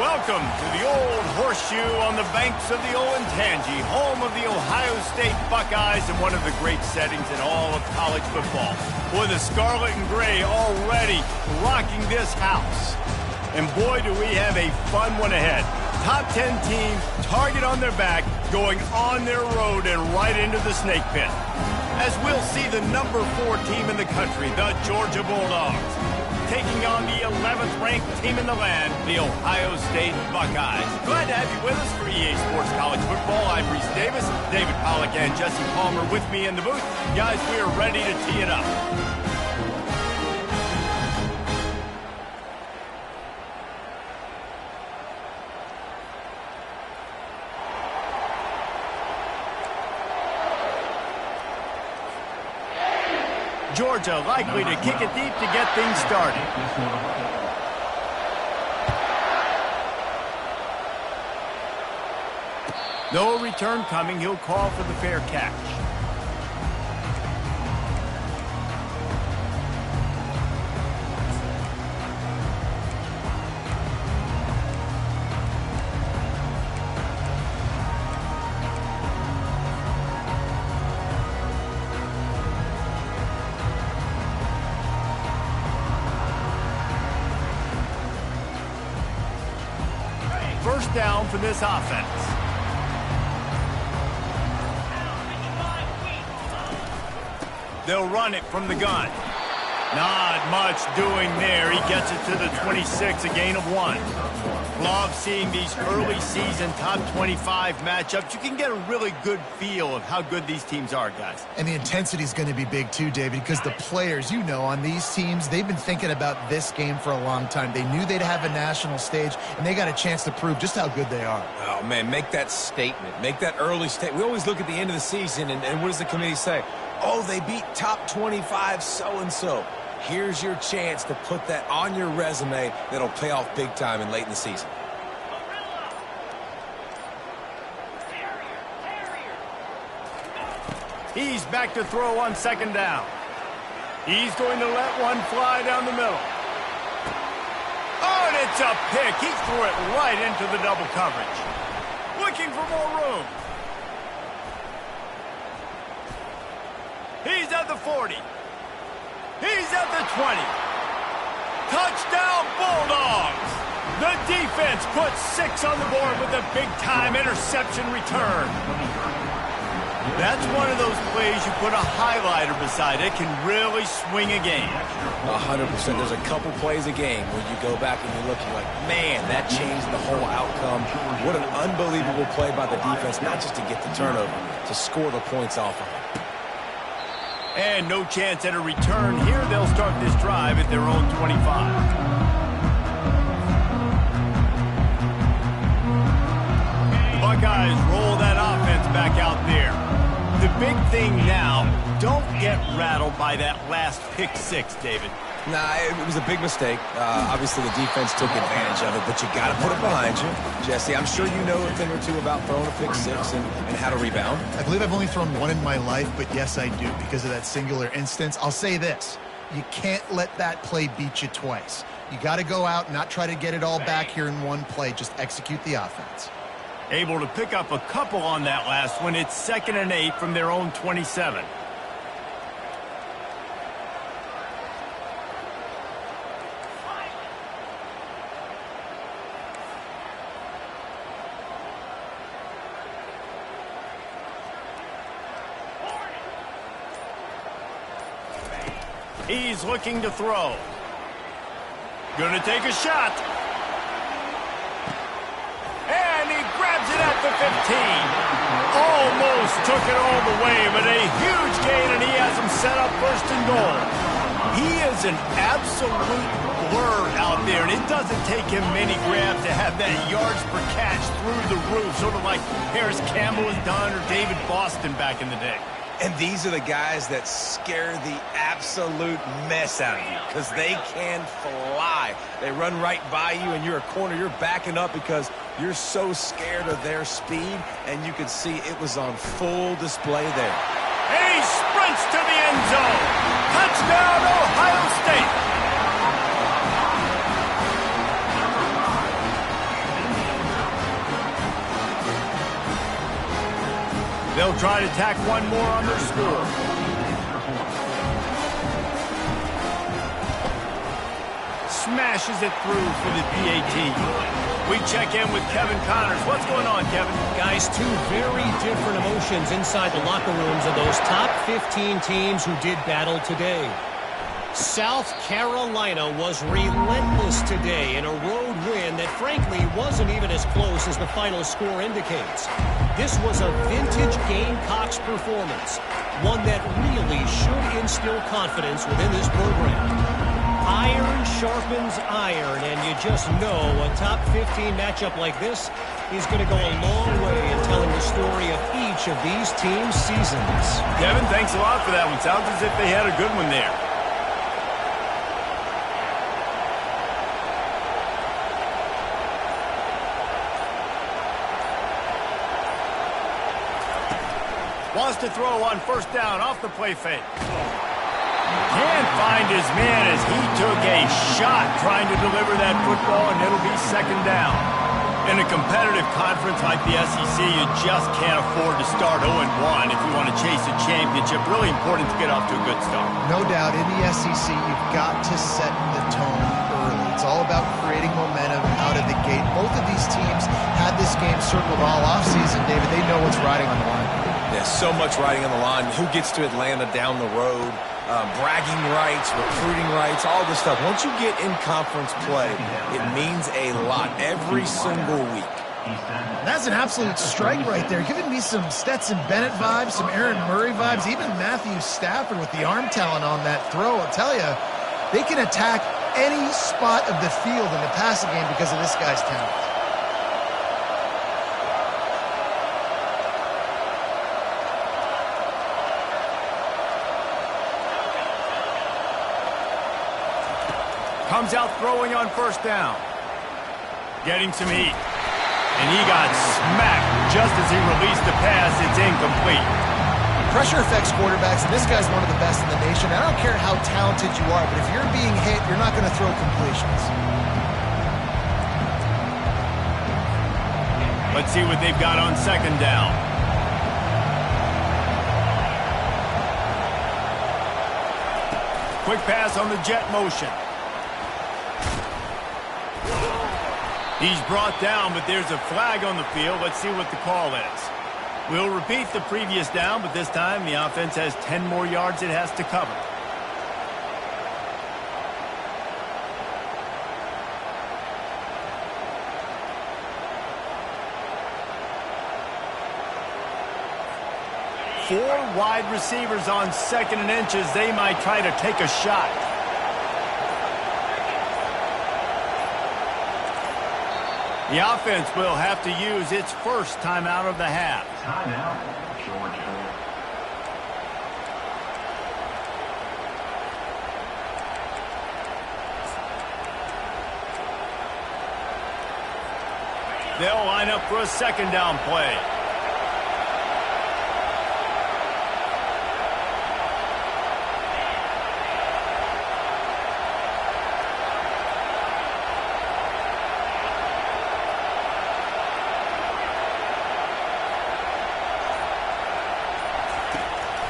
Welcome to the old horseshoe on the banks of the Olentangy, home of the Ohio State Buckeyes and one of the great settings in all of college football. Boy, the scarlet and gray already rocking this house. And boy, do we have a fun one ahead. Top 10 team, target on their back, going on their road and right into the snake pit. As we'll see the number 4 team in the country, the Georgia Bulldogs, taking on the 11th ranked team in the land, the Ohio State Buckeyes. Glad to have you with us for EA Sports College Football. I'm Reese Davis, David Pollack and Jesse Palmer with me in the booth. Guys, we are ready to tee it up. Georgia likely to kick it deep to get things started. No return coming. He'll call for the fair catch. First down for this offense. They'll run it from the gun. Not much doing there. He gets it to the 26, a gain of 1. Love seeing these early season top 25 matchups. You can get a really good feel of how good these teams are, guys. And the intensity is going to be big too, David, because the players, you know, on these teams, they've been thinking about this game for a long time. They knew they'd have a national stage, and they got a chance to prove just how good they are. Oh, man, make that statement. Make that early statement. We always look at the end of the season, and what does the committee say? Oh, they beat top 25 so-and-so. Here's your chance to put that on your resume that'll pay off big time and late in the season. He's back to throw on second down. He's going to let one fly down the middle. Oh, and it's a pick. He threw it right into the double coverage. Looking for more room. He's at the 40. He's at the 20. Touchdown, Bulldogs! The defense puts 6 on the board with a big-time interception return. That's one of those plays you put a highlighter beside. It can really swing a game. 100%. There's a couple plays a game where you go back and you look, you're like, man, that changed the whole outcome. What an unbelievable play by the defense, not just to get the turnover, to score the points off of it. And no chance at a return here. They'll start this drive at their own 25. Buckeyes roll that offense back out there. The big thing now, don't get rattled by that last pick 6, David. Nah, it was a big mistake. Obviously, the defense took advantage of it, but you got to put it behind you. Jesse, I'm sure you know a thing or two about throwing a pick 6 and how to rebound. I believe I've only thrown 1 in my life, but yes, I do, because of that singular instance. I'll say this. You can't let that play beat you twice. You got to go out and not try to get it all back here in one play. Just execute the offense. Able to pick up a couple on that last one. It's 2nd and 8 from their own 27. He's looking to throw. Gonna take a shot. And he grabs it at the 15. Almost took it all the way, but a huge gain, and he has him set up 1st and goal. He is an absolute blur out there, and it doesn't take him many grabs to have that yards per catch through the roof, sort of like Harris Campbell has done or David Boston back in the day. And these are the guys that scare the absolute mess out of you because they can fly. They run right by you, and you're a corner. You're backing up because you're so scared of their speed, and you could see it was on full display there. And he sprints to the end zone. Touchdown, Ohio State. They'll try to tack one more on their score. Smashes it through for the PAT. We check in with Kevin Connors. What's going on, Kevin? Guys, two very different emotions inside the locker rooms of those top 15 teams who did battle today. South Carolina was relentless today in a road win that frankly wasn't even as close as the final score indicates. This was a vintage Gamecocks performance, one that really should instill confidence within this program. Iron sharpens iron, and you just know a top 15 matchup like this is going to go a long way in telling the story of each of these teams' seasons. Kevin, thanks a lot for that one. Sounds as if they had a good one there. Wants to throw on first down off the play fake. Can't find his man as he took a shot trying to deliver that football, and it'll be second down. In a competitive conference like the SEC, you just can't afford to start 0-1 if you want to chase a championship. Really important to get off to a good start. No doubt, in the SEC, you've got to set the tone early. It's all about creating momentum out of the gate. Both of these teams had this game circled all offseason, David. They know what's riding on the line. There's so much riding on the line. Who gets to Atlanta down the road? Bragging rights, recruiting rights, all this stuff. Once you get in conference play, it means a lot every single week. That's an absolute strike right there. Giving me some Stetson Bennett vibes, some Aaron Murray vibes, even Matthew Stafford with the arm talent on that throw. I'll tell you, they can attack any spot of the field in the passing game because of this guy's talent. Comes out throwing on first down. Getting some heat. And he got smacked just as he released the pass. It's incomplete. Pressure affects quarterbacks, and this guy's one of the best in the nation. I don't care how talented you are, but if you're being hit, you're not going to throw completions. Let's see what they've got on second down. Quick pass on the jet motion. He's brought down, but there's a flag on the field. Let's see what the call is. We'll repeat the previous down, but this time the offense has 10 more yards it has to cover. Four wide receivers on second and inches. They might try to take a shot. The offense will have to use its first timeout of the half. Timeout, Georgia. They'll line up for a second down play.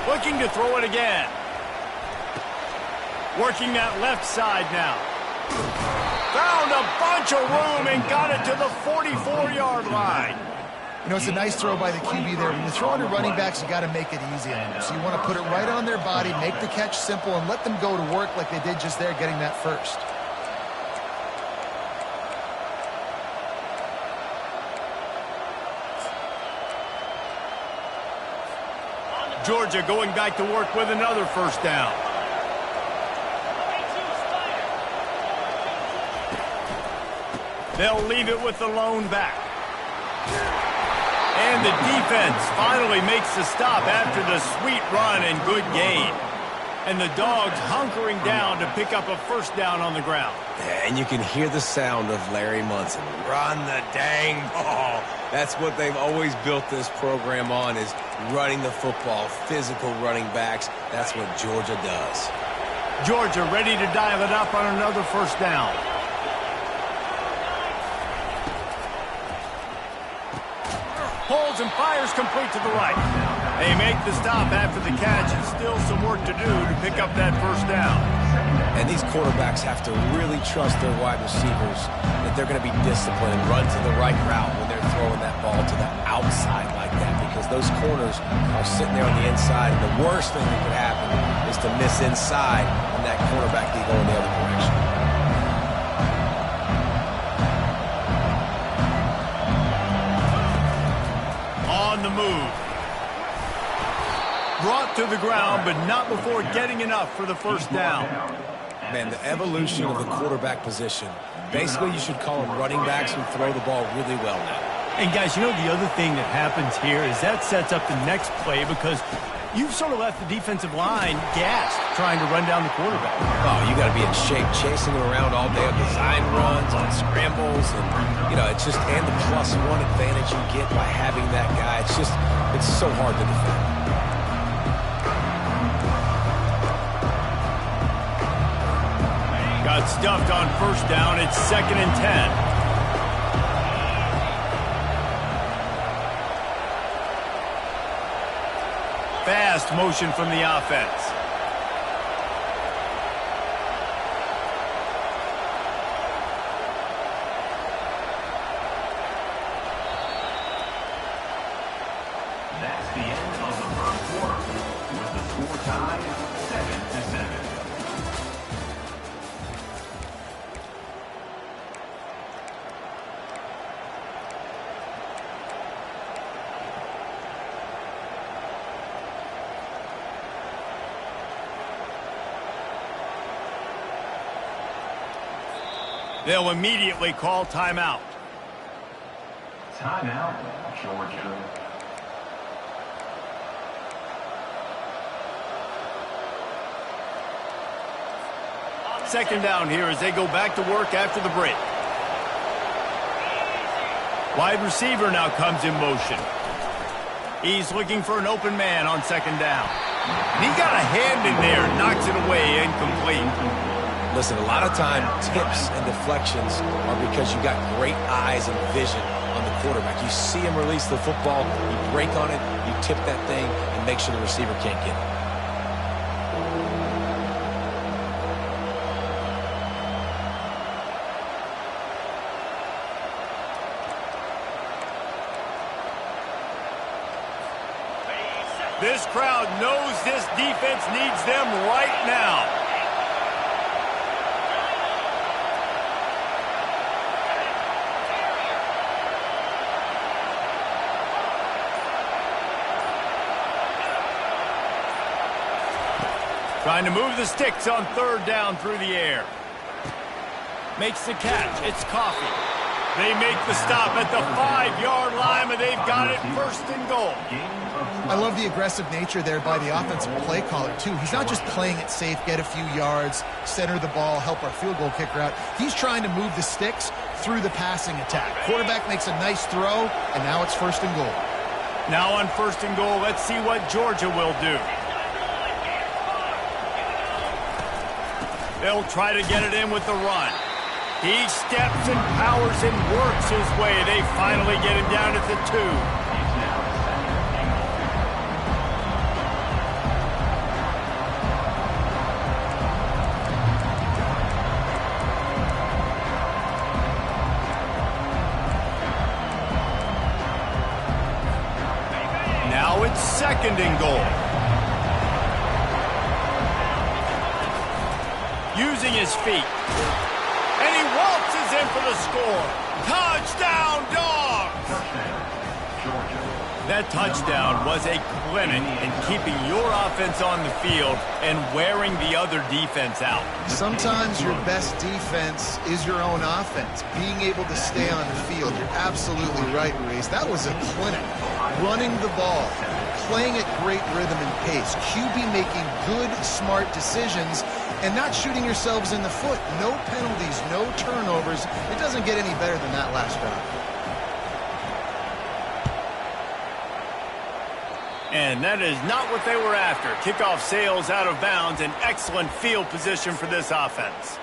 Looking to throw it again. Working that left side now. Found a bunch of room and got it to the 44-yard line. You know, it's a nice throw by the QB there. When you're throwing to running backs, you got to make it easy on them. So you want to put it right on their body, make the catch simple, and let them go to work like they did just there, getting that first. Georgia going back to work with another first down. They'll leave it with the lone back. And the defense finally makes the stop after the sweet run and good gain. And the Dogs hunkering down to pick up a first down on the ground. And you can hear the sound of Larry Munson. Run the dang ball. That's what they've always built this program on, is running the football, physical running backs. That's what Georgia does. Georgia ready to dial it up on another first down. pulls and fires complete to the right. They make the stop after the catch, and still some work to do to pick up that first down. And these quarterbacks have to really trust their wide receivers that they're going to be disciplined and run to the right route when they're throwing that ball to the outside like that, because those corners are sitting there on the inside, and the worst thing that could happen is to miss inside and that quarterback can go in the other direction. On the move. Brought to the ground, but not before getting enough for the first down. Man, the evolution of the quarterback position. Basically, you should call them running backs who throw the ball really well now. And guys, you know the other thing that happens here is that sets up the next play, because you've sort of left the defensive line gassed trying to run down the quarterback. Oh, you got to be in shape, chasing him around all day on design runs, on scrambles, and, you know, it's just, and the +1 advantage you get by having that guy. It's just, it's so hard to defend. Got stuffed on first down. It's 2nd and 10. Fast motion from the offense. That's the end of the first quarter, with the score tied 7-7. They'll immediately call timeout. Timeout, Georgia. Second down here as they go back to work after the break. Wide receiver now comes in motion. He's looking for an open man on second down. And he got a hand in there, knocks it away, incomplete. Listen, a lot of time, tips and deflections are because you got great eyes and vision on the quarterback. You see him release the football, you break on it, you tip that thing, and make sure the receiver can't get it. This crowd knows this defense needs them right now. Trying to move the sticks on third down through the air. Makes the catch. It's Coffee. They make the stop at the 5-yard line, but they've got it 1st and goal. I love the aggressive nature there by the offensive play caller, too. He's not just playing it safe, get a few yards, center the ball, help our field goal kicker out. He's trying to move the sticks through the passing attack. Quarterback makes a nice throw, and now it's 1st and goal. Now on 1st and goal, let's see what Georgia will do. They'll try to get it in with the run. He steps and powers and works his way. They finally get him down at the 2. Now it's 2nd and goal. Using his feet. And he waltzes in for the score. Touchdown, Dogs! That touchdown was a clinic in keeping your offense on the field and wearing the other defense out. Sometimes your best defense is your own offense. Being able to stay on the field. You're absolutely right, Reese. That was a clinic. Running the ball, playing at great rhythm and pace. QB making good, smart decisions and not shooting yourselves in the foot. No penalties, no turnovers. It doesn't get any better than that last drive. And that is not what they were after. Kickoff sails out of bounds, and excellent field position for this offense.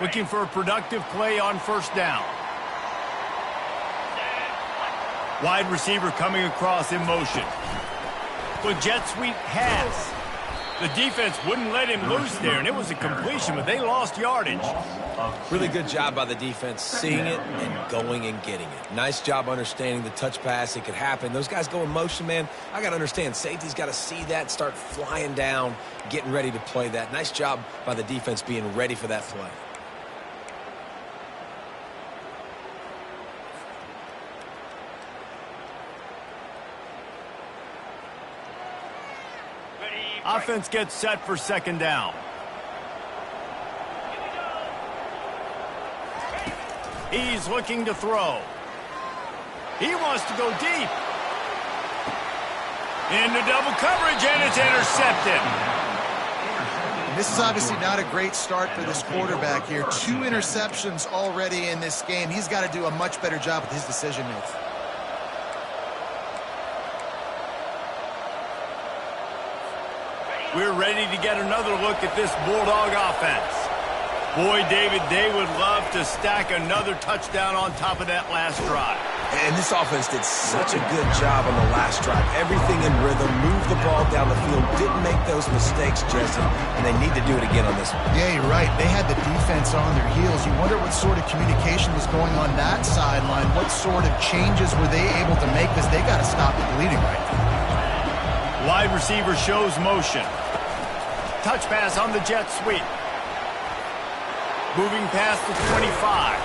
Looking for a productive play on first down. Wide receiver coming across in motion. Good jet sweep pass. The defense wouldn't let him loose there, and it was a completion, but they lost yardage. Really good job by the defense seeing it and going and getting it. Nice job understanding the touch pass. It could happen. Those guys go in motion, man. I got to understand. Safety's got to see that, start flying down, getting ready to play that. Nice job by the defense being ready for that play. Offense gets set for second down. He's looking to throw. He wants to go deep. Into double coverage, and it's intercepted. This is obviously not a great start for this quarterback here. 2 interceptions already in this game. He's got to do a much better job with his decision making. We're ready to get another look at this Bulldog offense. Boy, David, they would love to stack another touchdown on top of that last drive. And this offense did such a good job on the last drive. Everything in rhythm, moved the ball down the field, didn't make those mistakes, Jesse, and they need to do it again on this one. Yeah, you're right. They had the defense on their heels. You wonder what sort of communication was going on that sideline. What sort of changes were they able to make, because they got to stop the bleeding right now. Wide receiver shows motion. Touch pass on the jet sweep. Moving past the 25.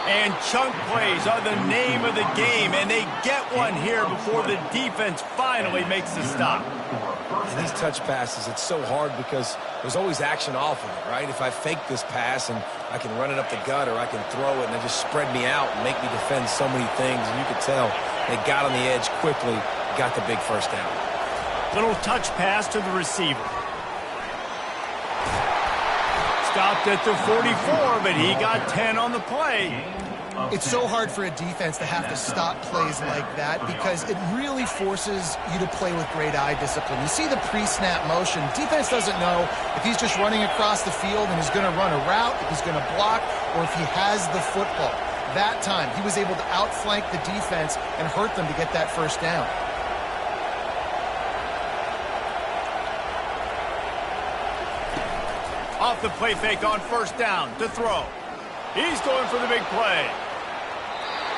And chunk plays are the name of the game, and they get one here before the defense finally makes the stop. And these touch passes, it's so hard because there's always action off of it, right? If I fake this pass and I can run it up the gut, or I can throw it and it just spread me out and make me defend so many things, and you could tell they got on the edge quickly, got the big first down. Little touch pass to the receiver. Stopped at the 44, but he got 10 on the play. It's so hard for a defense to have to stop plays like that, because it really forces you to play with great eye discipline. You see the pre-snap motion. Defense doesn't know if he's just running across the field and is going to run a route, if he's going to block, or if he has the football. That time, he was able to outflank the defense and hurt them to get that first down. Off the play fake on first down to throw. He's going for the big play.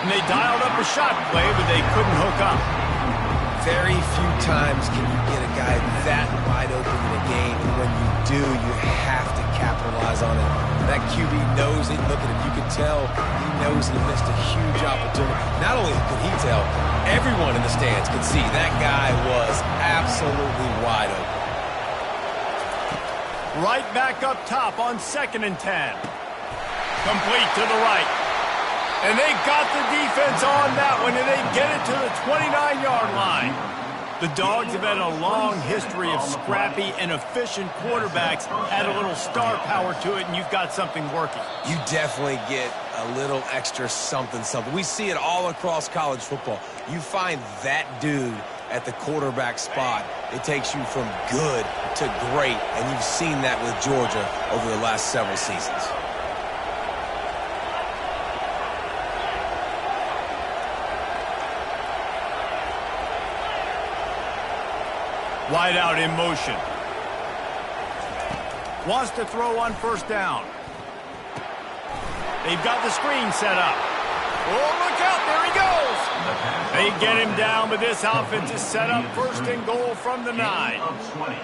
And they dialed up a shot play, but they couldn't hook up. Very few times can you get a guy that wide open in a game, and when you do, you have to capitalize on it. That QB knows it. Look at him. You can tell he knows he missed a huge opportunity. Not only could he tell, everyone in the stands could see that guy was absolutely wide open. Right back up top on 2nd and 10. Complete to the right. And they got the defense on that one, and they get it to the 29-yard line. The Dogs have had a long history of scrappy and efficient quarterbacks. Add a little star power to it, and you've got something working. You definitely get a little extra something. We see it all across college football. You find that dude at the quarterback spot, it takes you from good to great, and you've seen that with Georgia over the last several seasons. Wide out in motion. Wants to throw on first down. They've got the screen set up. Oh, look out, there he goes. They get him down, but this offense is set up 1st and goal from the 9.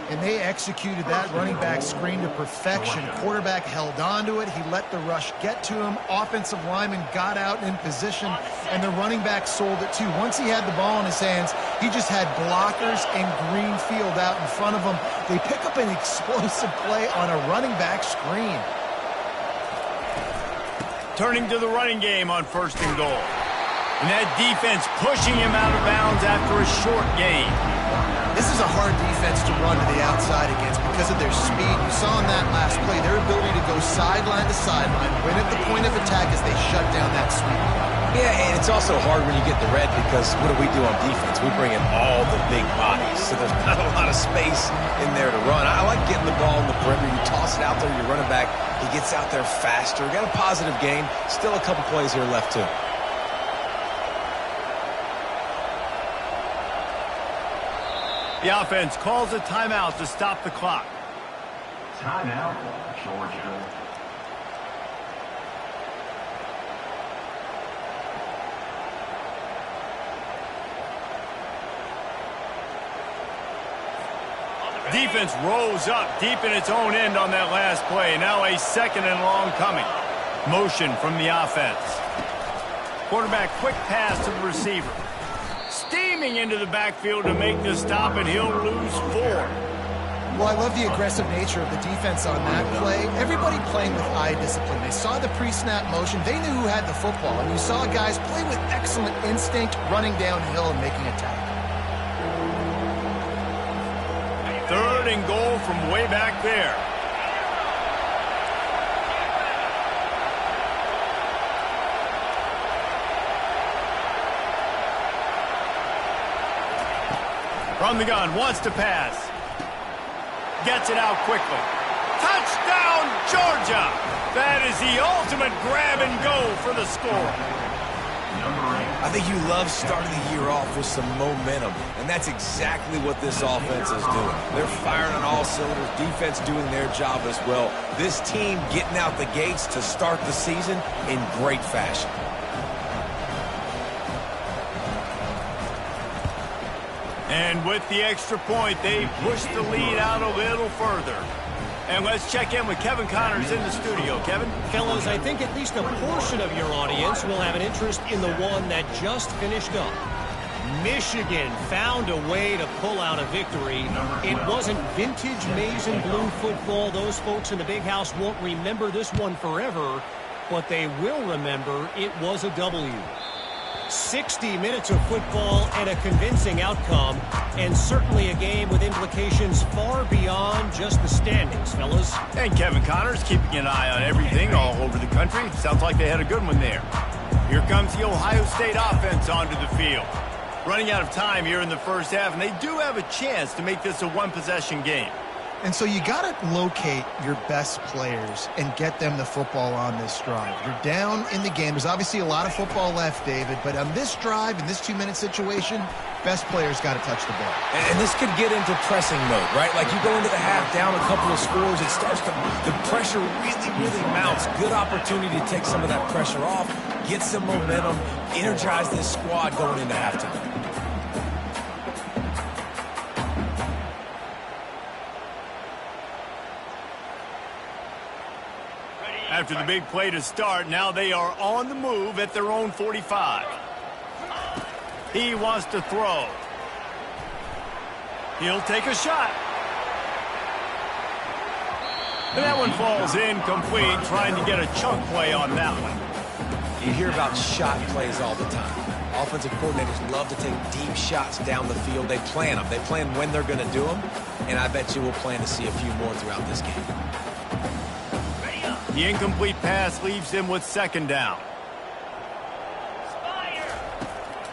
And they executed that running back screen to perfection. Quarterback held on to it. He let the rush get to him. Offensive lineman got out in position, and the running back sold it too. Once he had the ball in his hands, he just had blockers and green field out in front of him. They pick up an explosive play on a running back screen. Turning to the running game on 1st and goal. And that defense pushing him out of bounds after a short gain. This is a hard defense to run to the outside against because of their speed. You saw in that last play their ability to go sideline to sideline, win at the point of attack as they shut down that sweep. Yeah, and it's also hard when you get the red because what do on defense? We bring in all the big bodies, so there's not a lot of space in there to run. I like getting the ball in the perimeter. You toss it out there, you're running back. He gets out there faster. Got a positive game. Still a couple plays here left, too. The offense calls a timeout to stop the clock. Timeout, Georgia. Defense rolls up deep in its own end on that last play. Now a second and long coming. Motion from the offense. Quarterback quick pass to the receiver. Steaming into the backfield to make the stop, and he'll lose 4. Well, I love the aggressive nature of the defense on that play. Everybody playing with eye discipline. They saw the pre-snap motion. They knew who had the football. And you saw guys play with excellent instinct, running downhill and making a tackle. 3rd and goal from way back there. From the gun, wants to pass. Gets it out quickly. Touchdown, Georgia! That is the ultimate grab and go for the score. I think you love starting the year off with some momentum, and that's exactly what this offense is doing. They're firing on all cylinders, defense doing their job as well. This team getting out the gates to start the season in great fashion. And with the extra point, they push the lead out a little further. And let's check in with Kevin Connors in the studio. Kevin? Fellas, I think at least a portion of your audience will have an interest in the one that just finished up. Michigan found a way to pull out a victory. It wasn't vintage maize and blue football. Those folks in the big house won't remember this one forever, but they will remember it was a W. 60 minutes of football and a convincing outcome, and certainly a game with implications far beyond just the standings, fellas. And Kevin Connors keeping an eye on everything all over the country. Sounds like they had a good one there. Here comes the Ohio State offense onto the field. Running out of time here in the first half, and they do have a chance to make this a one-possession game. And so you got to locate your best players and get them the football on this drive. You're down in the game. There's obviously a lot of football left, David, but on this drive, in this 2-minute situation, best players got to touch the ball. And this could get into pressing mode, right? Like you go into the half down a couple of scores, it starts to, the pressure really mounts. Good opportunity to take some of that pressure off, get some momentum, energize this squad going into halftime. After the big play to start, now they are on the move at their own 45. He wants to throw. He'll take a shot. And that one falls incomplete, trying to get a chunk play on that one. You hear about shot plays all the time. Offensive coordinators love to take deep shots down the field. They plan them. They plan when they're going to do them, and I bet you we'll plan to see a few more throughout this game. The incomplete pass leaves him with 2nd down.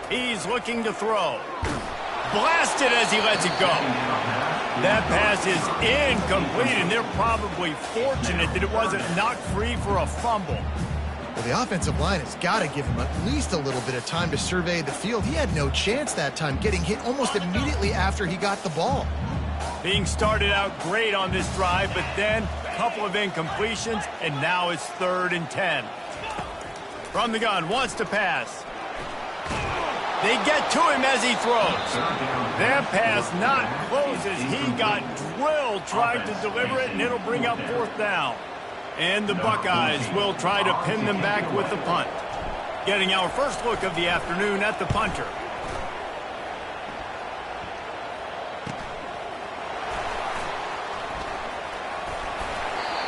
He's looking to throw. Blasted as he lets it go. That pass is incomplete, and they're probably fortunate that it wasn't knocked free for a fumble. Well, the offensive line has got to give him at least a little bit of time to survey the field. He had no chance that time, getting hit almost immediately after he got the ball. Being started out great on this drive, but then a couple of incompletions, and now it's 3rd and 10. From the gun, wants to pass. They get to him as he throws. That pass not close as he got drilled trying to deliver it, and it'll bring up 4th down. And the Buckeyes will try to pin them back with the punt. Getting our first look of the afternoon at the punter.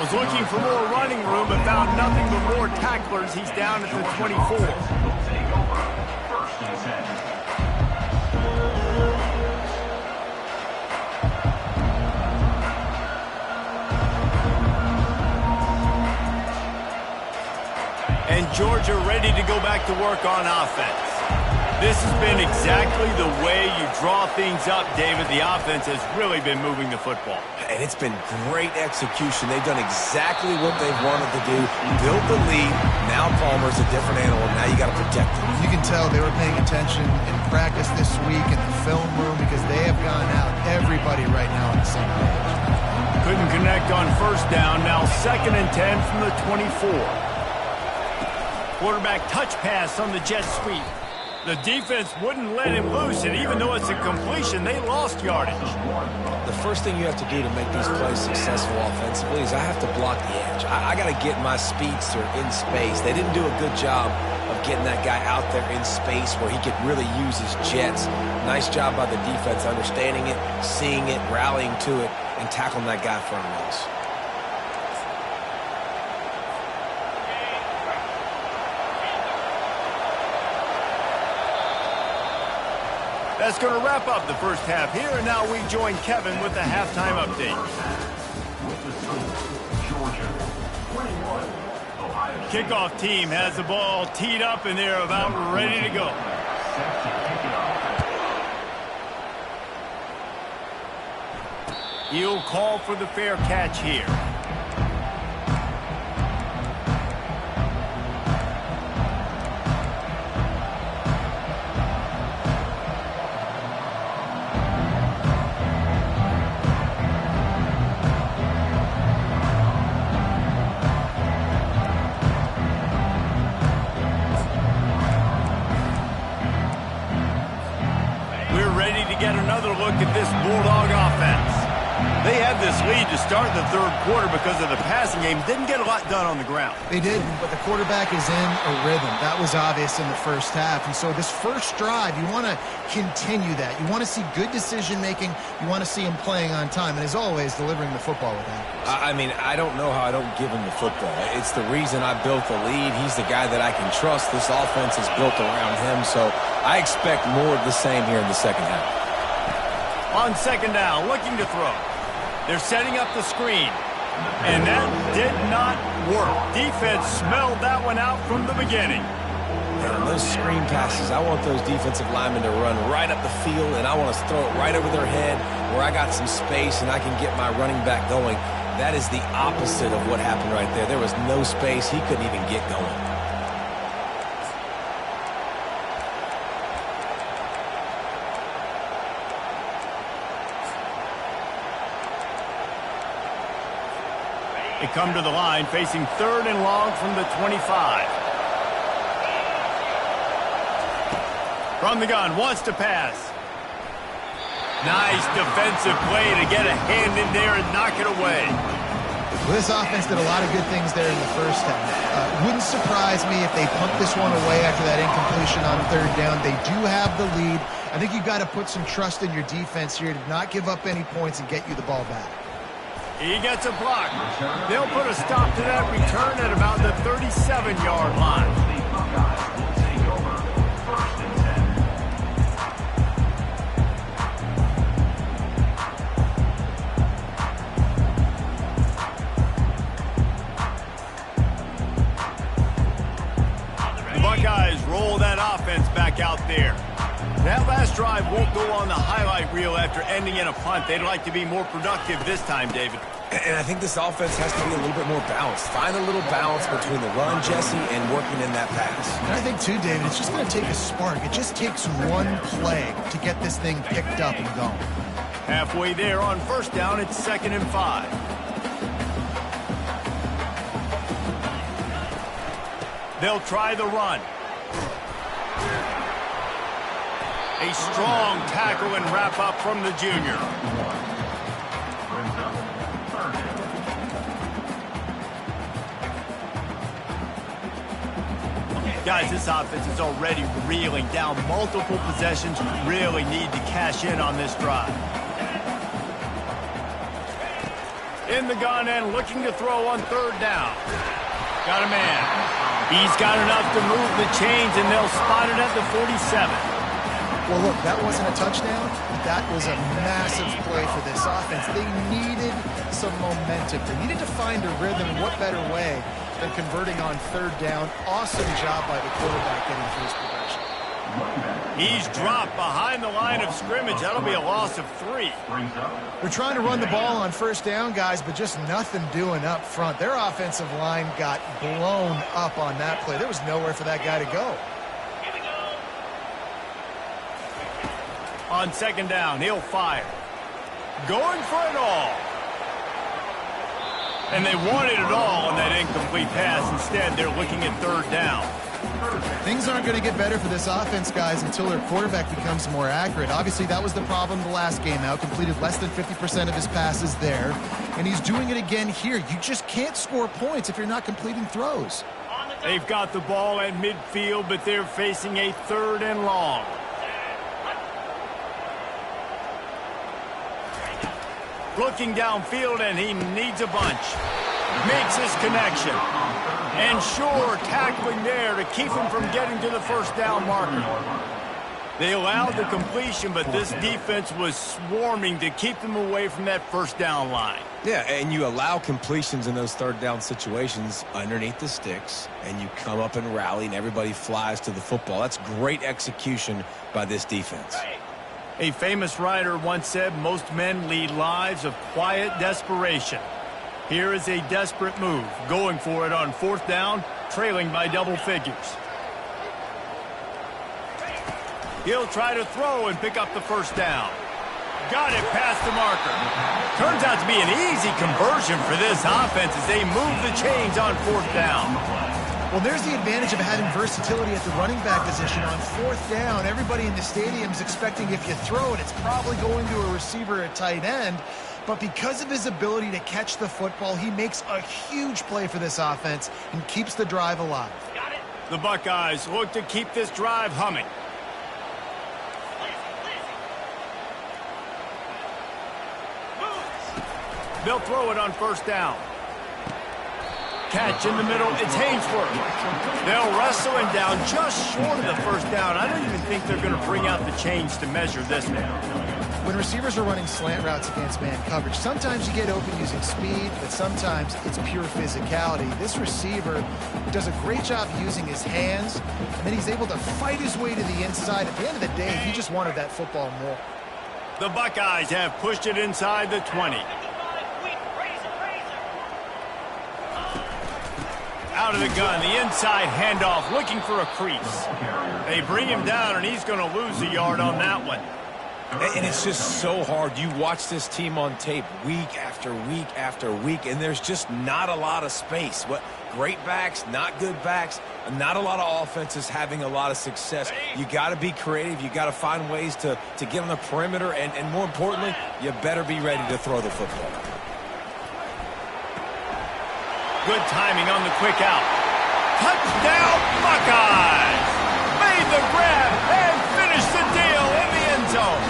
Was looking for more running room, but found nothing but more tacklers. He's down at the 24. First and 10. And Georgia ready to go back to work on offense. This has been exactly the way you draw things up, David. The offense has really been moving the football. And it's been great execution. They've done exactly what they've wanted to do. Built the lead. Now Palmer's a different animal. Now you got to protect him. You can tell they were paying attention in practice this week in the film room because they have gone out, everybody right now on the same page. Couldn't connect on first down. Now 2nd and 10 from the 24. Quarterback touch pass on the jet sweep. The defense wouldn't let him loose, and even though it's a completion, they lost yardage. The first thing you have to do to make these plays successful offensively is I have to block the edge. I got to get my speedster in space. They didn't do a good job of getting that guy out there in space where he could really use his jets. Nice job by the defense understanding it, seeing it, rallying to it, and tackling that guy for a miss. That's going to wrap up the first half here, and now we join Kevin with the halftime update. Kickoff team has the ball teed up, and they're about ready to go. He'll call for the fair catch here. Get another look at this Bulldog offense. They had this lead to start the third quarter because of the passing game. Didn't get a lot done on the ground. They didn't, but the quarterback is in a rhythm. That was obvious in the first half. And so this first drive, you want to continue that. You want to see good decision-making. You want to see him playing on time. And as always, delivering the football with accuracy. I mean, I don't know how I don't give him the football. It's the reason I built the lead. He's the guy that I can trust. This offense is built around him. So I expect more of the same here in the second half. On 2nd down, looking to throw. They're setting up the screen. And that did not work. Defense smelled that one out from the beginning. And on those screen passes, I want those defensive linemen to run right up the field, and I want to throw it right over their head where I got some space and I can get my running back going. That is the opposite of what happened right there. There was no space. He couldn't even get going. They come to the line facing 3rd and long from the 25. From the gun, wants to pass. Nice defensive play to get a hand in there and knock it away. Well, this offense did a lot of good things there in the first half. Wouldn't surprise me if they punt this one away after that incompletion on 3rd down. They do have the lead. I think you've got to put some trust in your defense here to not give up any points and get you the ball back. He gets a block. They'll put a stop to that return at about the 37-yard line. The Buckeyes roll that offense back out there. That last drive won't go on the highlight reel after ending in a punt. They'd like to be more productive this time, David. And I think this offense has to be a little bit more balanced. Find a little balance between the run, Jesse, and working in that pass. And I think, too, David, it's just going to take a spark. It just takes one play to get this thing picked up and going. Halfway there on 1st down, it's 2nd and 5. They'll try the run. A strong tackle and wrap up from the junior. Guys, this offense is already reeling down multiple possessions. Really need to cash in on this drive. In the gun and looking to throw on 3rd down. Got a man. He's got enough to move the chains, and they'll spot it at the 47. Well, look, that wasn't a touchdown. That was a massive play for this offense. They needed some momentum. They needed to find a rhythm, and what better way than converting on third down. Awesome job by the quarterback getting through his progression. He's dropped behind the line of scrimmage. That'll be a loss of 3. They're trying to run the ball on first down, guys, but just nothing doing up front. Their offensive line got blown up on that play. There was nowhere for that guy to go. On second down, he'll fire. Going for it all. And they wanted it all on that incomplete pass. Instead, they're looking at third down. Things aren't going to get better for this offense, guys, until their quarterback becomes more accurate. Obviously, that was the problem the last game out. Completed less than 50% of his passes there. And he's doing it again here. You just can't score points if you're not completing throws. They've got the ball at midfield, but they're facing a 3rd and long. Looking downfield, and he needs a bunch. Makes his connection. And sure, tackling there to keep him from getting to the first down marker. They allowed the completion, but this defense was swarming to keep them away from that first down line. Yeah, and you allow completions in those third down situations underneath the sticks, and you come up and rally, and everybody flies to the football. That's great execution by this defense. A famous writer once said, most men lead lives of quiet desperation. Here is a desperate move, going for it on 4th down, trailing by double figures. He'll try to throw and pick up the first down. Got it past the marker. Turns out to be an easy conversion for this offense as they move the chains on 4th down. Well, there's the advantage of having versatility at the running back position. On 4th down, everybody in the stadium is expecting if you throw it, it's probably going to a receiver at tight end. But because of his ability to catch the football, he makes a huge play for this offense and keeps the drive alive. The Buckeyes look to keep this drive humming. They'll throw it on 1st down. Catch in the middle. It's Hainsworth. They'll wrestle him down just short of the first down. I don't even think they're going to bring out the chains to measure this one. When receivers are running slant routes against man coverage, sometimes you get open using speed, but sometimes it's pure physicality. This receiver does a great job using his hands, and then he's able to fight his way to the inside. At the end of the day, he just wanted that football more. The Buckeyes have pushed it inside the 20. Out of the gun, the inside handoff, looking for a crease. They bring him down, and he's going to lose a yard on that one. And it's just so hard. You watch this team on tape week after week after week, and there's just not a lot of space. What great backs, not good backs, not a lot of offenses having a lot of success. You got to be creative. You got to find ways to get on the perimeter, and more importantly, you better be ready to throw the football. Good timing on the quick out. Touchdown, Buckeyes! Made the grab and finished the deal in the end zone.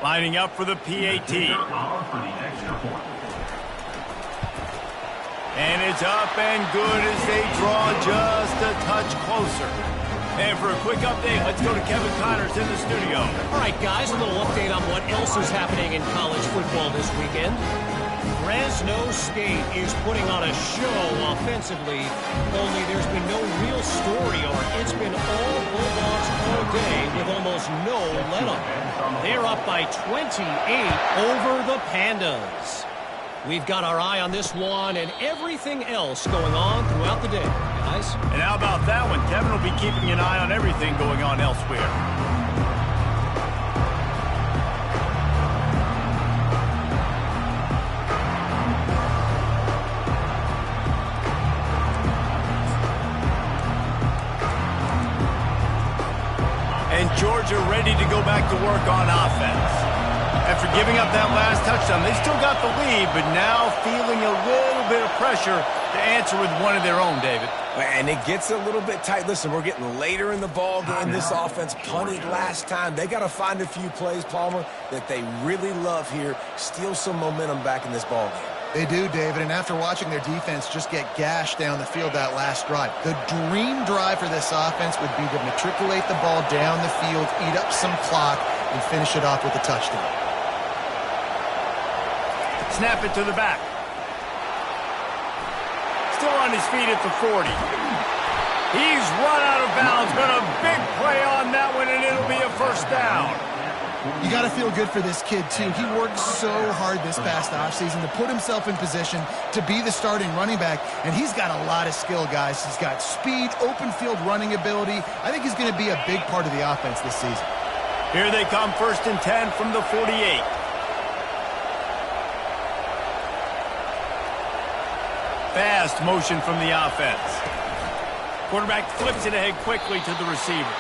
Lining up for the PAT. And it's up and good as they draw just a touch closer. And for a quick update, let's go to Kevin Connors in the studio. All right, guys, a little update on what else is happening in college football this weekend. Fresno State is putting on a show offensively, only there's been no real story arc. It's been all Bulldogs all day with almost no let-up. They're up by 28 over the Pandas. We've got our eye on this one and everything else going on throughout the day, guys. And how about that one? Kevin will be keeping an eye on everything going on elsewhere. And Georgia ready to go back to work on offense. After giving up that last touchdown, they still got the lead, but now feeling a little bit of pressure to answer with one of their own, David. And it gets a little bit tight. Listen, we're getting later in the ball game. This offense punted last time. They got to find a few plays, Palmer, that they really love here. Steal some momentum back in this ball game. They do, David, and after watching their defense just get gashed down the field that last drive, the dream drive for this offense would be to matriculate the ball down the field, eat up some clock, and finish it off with a touchdown. Snap it to the back. Still on his feet at the 40. He's run out of bounds, but a big play on that one, and it'll be a first down. You got to feel good for this kid, too. He worked so hard this past offseason to put himself in position to be the starting running back, and he's got a lot of skill, guys. He's got speed, open field running ability. I think he's going to be a big part of the offense this season. Here they come, 1st and 10 from the 48. Fast motion from the offense. Quarterback flips it ahead quickly to the receiver.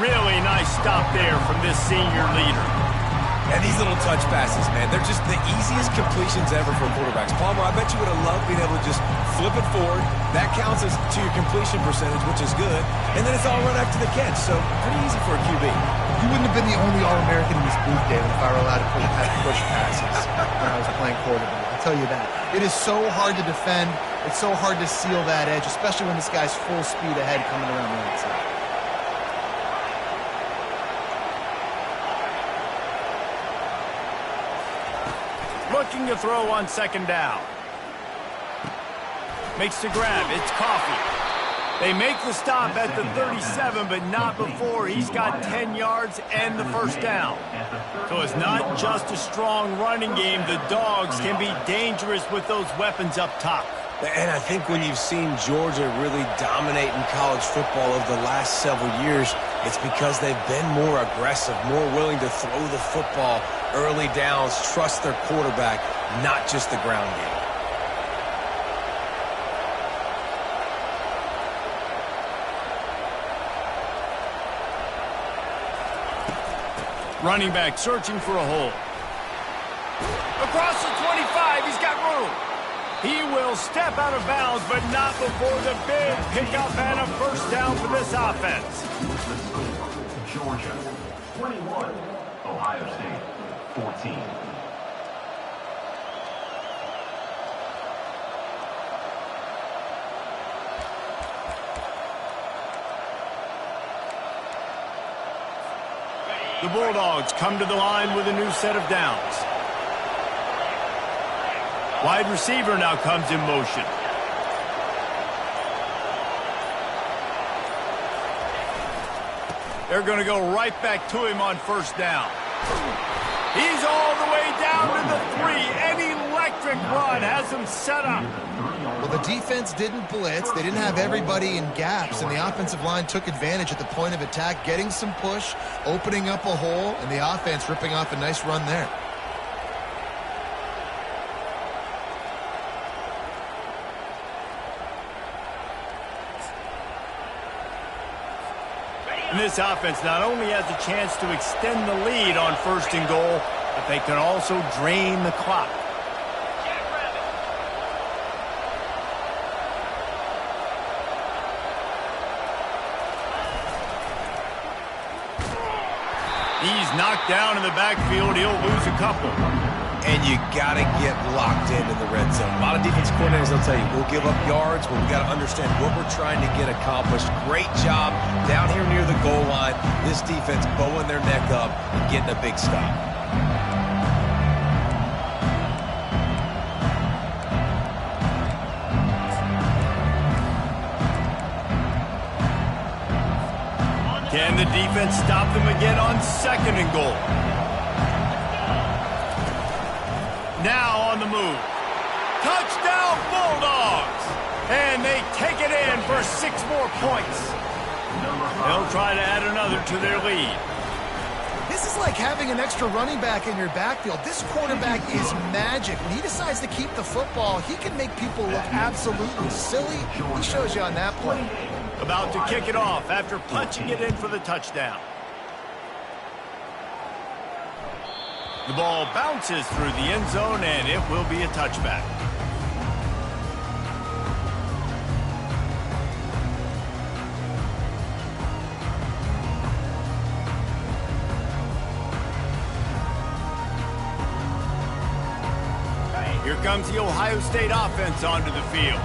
Really nice stop there from this senior leader. And these little touch passes, man, they're just the easiest completions ever for quarterbacks. Palmer, I bet you would have loved being able to just flip it forward. That counts as to your completion percentage, which is good. And then it's all run after the catch, so pretty easy for a QB. You wouldn't have been the only All-American in this booth, David, if I were allowed to push passes when I was playing quarterback. I'll tell you that. It is so hard to defend. It's so hard to seal that edge, especially when this guy's full speed ahead coming around the outside. Looking to throw on 2nd down. Makes the grab. It's Coffee. They make the stop at the 37, but not before he's got 10 yards and the first down. So it's not just a strong running game. The Dogs can be dangerous with those weapons up top. And I think when you've seen Georgia really dominate in college football over the last several years, it's because they've been more aggressive, more willing to throw the football early downs, trust their quarterback, not just the ground game. Running back searching for a hole. Across the 25, he's got room. He will step out of bounds, but not before the big pickup and a first down for this offense. Georgia, 21. Ohio State, 14. The Bulldogs come to the line with a new set of downs. Wide receiver now comes in motion. They're going to go right back to him on 1st down. He's all the way down to the 3. An electric run has him set up. Well, the defense didn't blitz. They didn't have everybody in gaps, and the offensive line took advantage at the point of attack, getting some push, opening up a hole, and the offense ripping off a nice run there. And this offense not only has a chance to extend the lead on 1st and goal, but they can also drain the clock. He's knocked down in the backfield. He'll lose a couple. And you got to get locked in the red zone. A lot of defense coordinators will tell you, we'll give up yards, but we got to understand what we're trying to get accomplished. Great job down here near the goal line. This defense bowing their neck up and getting a big stop. Can the defense stop them again on 2nd and goal? Now on the move. Touchdown Bulldogs! And they take it in for 6 more points. They'll try to add another to their lead. This is like having an extra running back in your backfield. This quarterback is magic. When he decides to keep the football, he can make people look absolutely silly. He shows you on that play. About to kick it off after punching it in for the touchdown. The ball bounces through the end zone, and it will be a touchback. comes the Ohio State offense onto the field.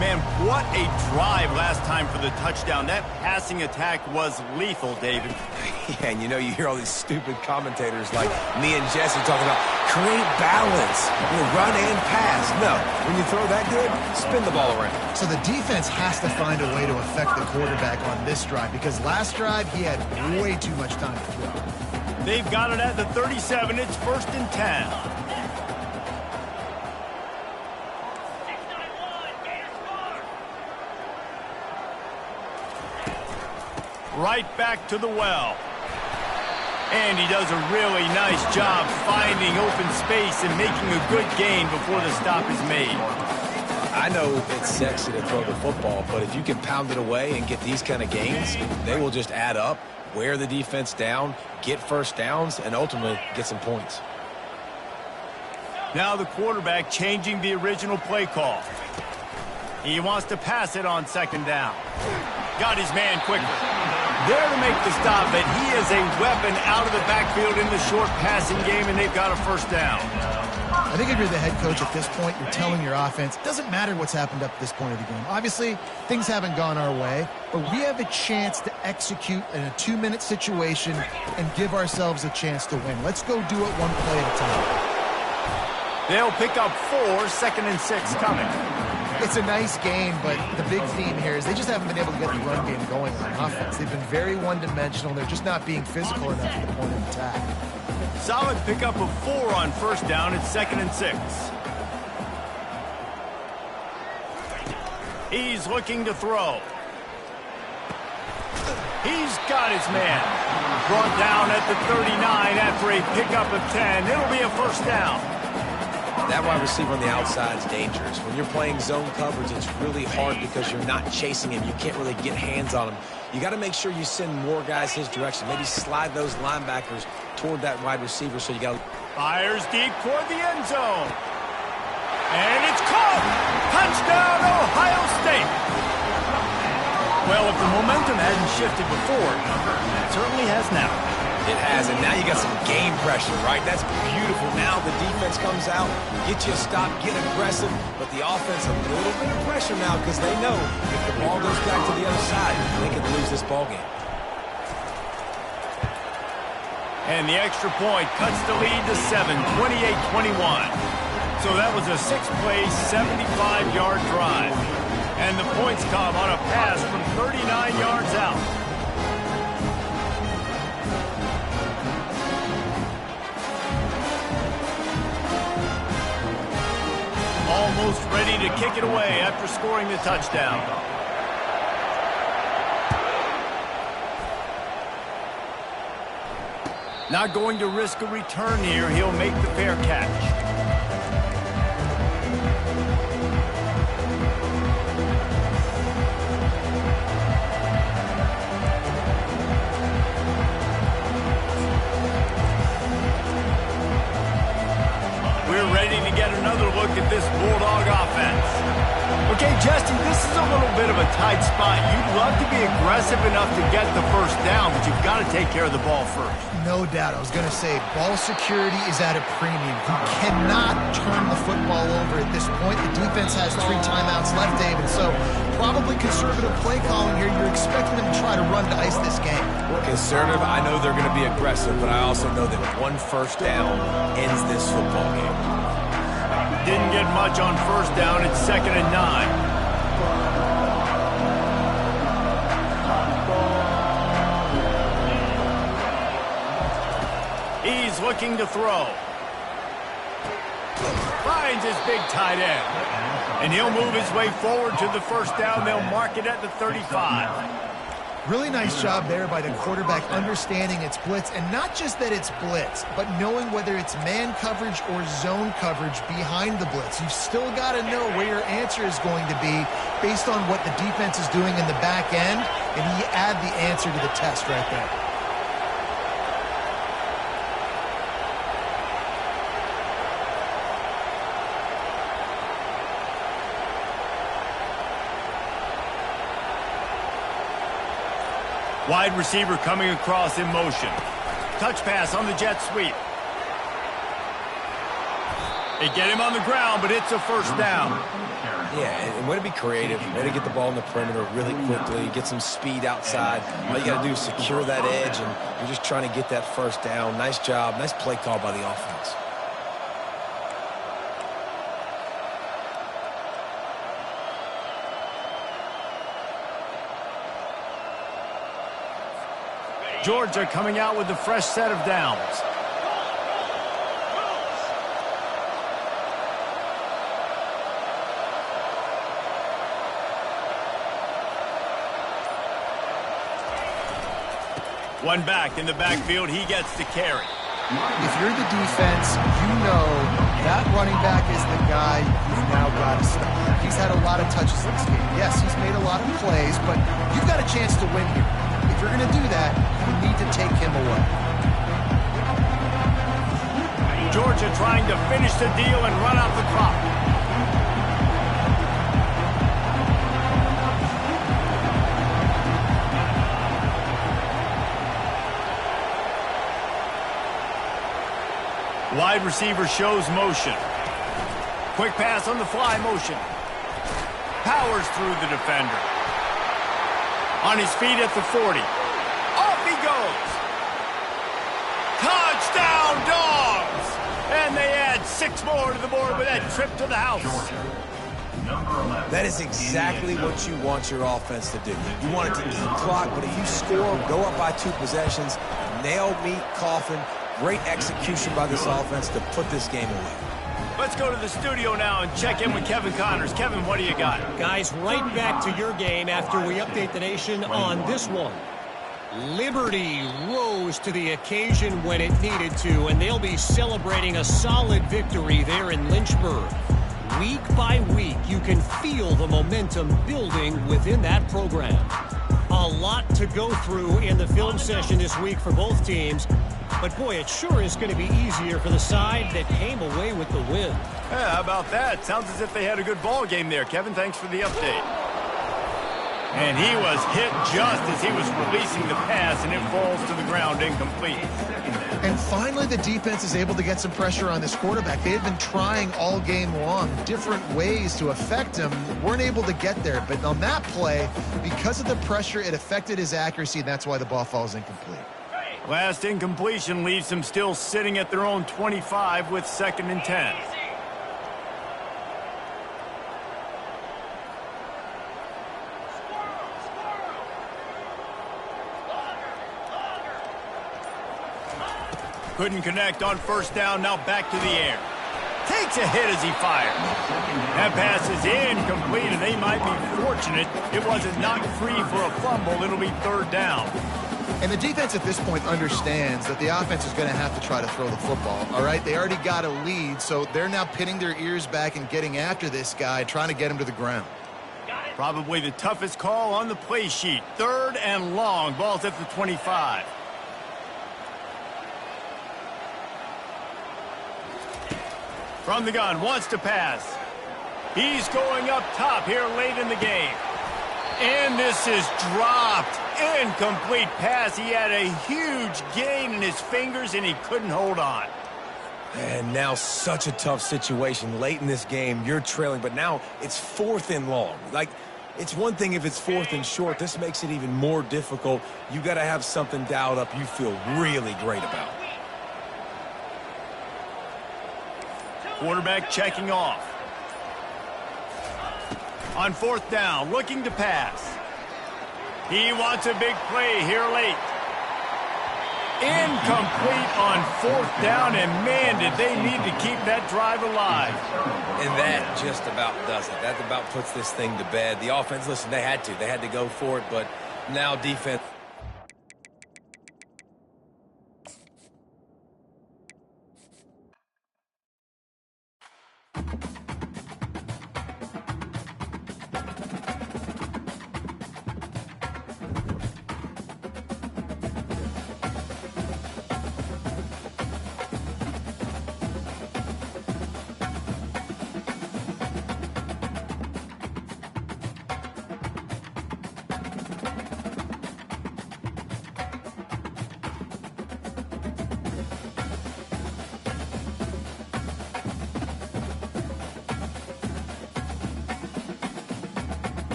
Man, what a drive last time for the touchdown. That passing attack was lethal, David. Yeah, and you know, you hear all these stupid commentators like me and Jesse talking about create balance, run and pass. No, when you throw that good, spin the ball around. So the defense has to find a way to affect the quarterback on this drive, because last drive he had way too much time to throw. They've got it at the 37. It's 1st and 10. Right back to the well. And he does a really nice job finding open space and making a good gain before the stop is made. I know it's sexy to throw the football, but if you can pound it away and get these kind of gains, they will just add up, wear the defense down, get first downs, and ultimately get some points. Now the quarterback changing the original play call. He wants to pass it on 2nd down. Got his man quickly. There to make the stop, but he is a weapon out of the backfield in the short passing game, and they've got a 1st down. I think if you're the head coach at this point, you're telling your offense, it doesn't matter what's happened up to this point of the game. Obviously, things haven't gone our way, but we have a chance to execute in a 2-minute situation and give ourselves a chance to win. Let's go do it one play at a time. They'll pick up 4, 2nd and 6 coming. It's a nice game, but the big theme here is they just haven't been able to get the run game going on offense. They've been very one-dimensional. They're just not being physical enough at the point of attack. Solid pickup of 4 on 1st down. It's 2nd and 6. He's looking to throw. He's got his man. Brought down at the 39 after a pickup of 10. It'll be a 1st down. That wide receiver on the outside is dangerous. When you're playing zone coverage, it's really hard because you're not chasing him. You can't really get hands on him. You got to make sure you send more guys his direction. Maybe slide those linebackers toward that wide receiver, so you got to... Fires deep toward the end zone. And it's caught! Touchdown, Ohio State! Well, if the momentum hadn't shifted before, it certainly has now. It has, and now you got some game pressure, right? That's beautiful. Now the defense comes out, get you a stop, get aggressive, but the offense a little bit of pressure now because they know if the ball goes back to the other side, they can lose this ball game. And the extra point cuts the lead to 7, 28-21. So that was a 6-play, 75-yard drive. And the points come on a pass from 39 yards out. Almost ready to kick it away after scoring the touchdown. Not going to risk a return here. He'll make the fair catch. We're ready to get another look at this Bulldog offense. Okay, Justin, this is a little bit of a tight spot. You'd love to be aggressive enough to get the 1st down, but you've got to take care of the ball first. No doubt. I was going to say, ball security is at a premium. You cannot turn the football over at this point. The defense has 3 timeouts left, David, so probably conservative play calling here. You're expecting them to try to run to ice this game. Conservative, I know they're going to be aggressive, but I also know that 1 1st down ends this football game. Didn't get much on 1st down. It's 2nd and 9. He's looking to throw. Finds his big tight end. And he'll move his way forward to the 1st down. They'll mark it at the 35. Really nice job there by the quarterback understanding it's blitz, and not just that it's blitz, but knowing whether it's man coverage or zone coverage behind the blitz. You've still got to know where your answer is going to be based on what the defense is doing in the back end, and he add the answer to the test right there. Wide receiver coming across in motion. Touch pass on the jet sweep. They get him on the ground, but it's a first down. Yeah, and way to be creative, way to get the ball in the perimeter really quickly, get some speed outside. All you got to do is secure that edge, and you're just trying to get that first down. Nice job, nice play call by the offense. Georgia coming out with a fresh set of downs. One back in the backfield, he gets the carry. If you're the defense, you know that running back is the guy you've now got to stop. He's had a lot of touches in this game. Yes, he's made a lot of plays, but you've got a chance to win here. If you're going to do that, you need to take him away. Georgia trying to finish the deal and run out the clock. Wide receiver shows motion. Quick pass on the fly motion. Powers through the defender. On his feet at the 40. Off he goes. Touchdown, Dogs! And they add 6 more to the board with that trip to the house. That is exactly what you want your offense to do. You want it to eat clock, but if you score, go up by 2 possessions, nail meat, coffin. Great execution by this offense to put this game away. Let's go to the studio now and check in with Kevin Connors. Kevin, what do you got? Guys, right back to your game after we update the nation on this one. Liberty rose to the occasion when it needed to, and they'll be celebrating a solid victory there in Lynchburg. Week by week, you can feel the momentum building within that program. A lot to go through in the film session this week for both teams. But, boy, it sure is going to be easier for the side that came away with the win. Yeah, how about that? Sounds as if they had a good ball game there. Kevin, thanks for the update. And he was hit just as he was releasing the pass, and it falls to the ground incomplete. And finally, the defense is able to get some pressure on this quarterback. They had been trying all game long different ways to affect him. Weren't able to get there. But on that play, because of the pressure, it affected his accuracy, and that's why the ball falls incomplete. Last incompletion leaves them still sitting at their own 25 with 2nd and 10. Couldn't connect on first down, now back to the air. Takes a hit as he fires. That pass is incomplete, and they might be fortunate it wasn't knocked free for a fumble. It'll be 3rd down. And the defense at this point understands that the offense is going to have to try to throw the football, all right? They already got a lead, so they're now pinning their ears back and getting after this guy, trying to get him to the ground. Probably the toughest call on the play sheet. 3rd and long. Ball's at the 25. From the gun, wants to pass. He's going up top here late in the game. And this is dropped. Incomplete pass. He had a huge gain in his fingers, and he couldn't hold on. And now such a tough situation. Late in this game, you're trailing, but now it's 4th and long. Like, it's one thing if it's 4th and short. This makes it even more difficult. You got to have something dialed up you feel really great about. Quarterback checking off. On 4th down, looking to pass. He wants a big play here late. Incomplete on 4th down, and man, did they need to keep that drive alive. And that just about does it. That about puts this thing to bed. The offense, listen, they had to go for it, but now defense.